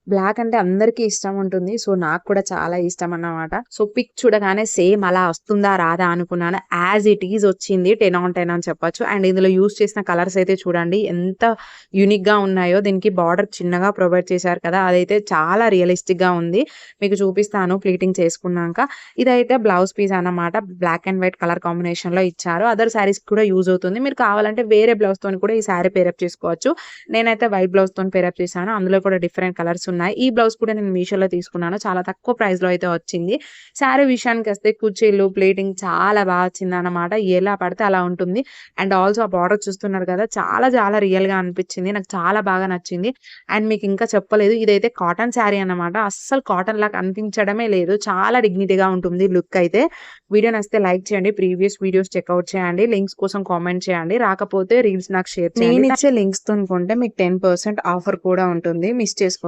Black అంటే అందరికీ ఇష్టం ఉంటుంది. సో, నాకు కూడా చాలా ఇష్టం అన్నమాట. సో, పిక్ చూడగానే సేమ్ అలా వస్తుందా? రాదా? అనుకున్నాను. యాజ్ ఇట్ ఈజ్ వచ్చింది. 10/10 అని చెప్పొచ్చు. అండ్ ఇందులో యూజ్ చేసిన కలర్స్ అయితే చూడండి ఎంత యూనిక్‌గా ఉన్నాయో. దీనికి బార్డర్ చిన్నగా ప్రొవైడ్ చేశారు కదా! అదైతే చాలా రియలిస్టిక్‌గా ఉంది. మీకు చూపిస్తాను ప్లీటింగ్ చేసుకున్నాక. ఇదైతే బ్లౌజ్ పీస్ అన్నమాట. బ్లాక్ అండ్ వైట్ కలర్ కాంబినేషన్‌లో ఇచ్చారు. అదర్ శారీస్‌కి కూడా యూజ్ అవుతుంది. మీరు కావాలంటే వేరే బ్లౌజ్‌తోని కూడా ఈ శారీ పేరప్ చేసుకోవచ్చు. నేనైతే వైట్ బ్లౌజ్‌తోని పేరప్ చేశాను. అందులో కూడా డిఫరెంట్ కలర్స్ ఉన్నాయి. ఈ బ్లౌజ్ కూడా నేను మీషోలో తీసుకున్నాను. చాలా తక్కువ ప్రైస్‌లో అయితే వచ్చింది. శారీ విషయానికొస్తే కుర్చీలు, ప్లేటింగ్ చాలా బా వచ్చిందన్నమాట. ఎలా పడితే అలా ఉంటుంది. అండ్ ఆల్సో ఆ బార్డర్ చూస్తున్నారు కదా! చాలా చాలా రియల్‌గా అనిపించింది. నాకు చాలా బాగా నచ్చింది. అండ్ మీకు ఇంకా చెప్పలేదు. ఇదైతే కాటన్ శారీ అన్నమాట. అస్సలు కాటన్‌లా కనిపించడమే లేదు. చాలా డిగ్నిటీగా ఉంటుంది లుక్ అయితే. వీడియో నచ్చితే లైక్ చేయండి. ప్రీవియస్ వీడియోస్ చెక్‌ఔట్ చేయండి. లింక్స్ కోసం కామెంట్ చేయండి. రాకపోతే రీల్స్ నాకు షేర్ చేయండి. నేనిచ్చే లింక్స్‌తోని కొంటే మీకు 10% ఆఫర్ కూడా ఉంటుంది. మిస్ చేసుకో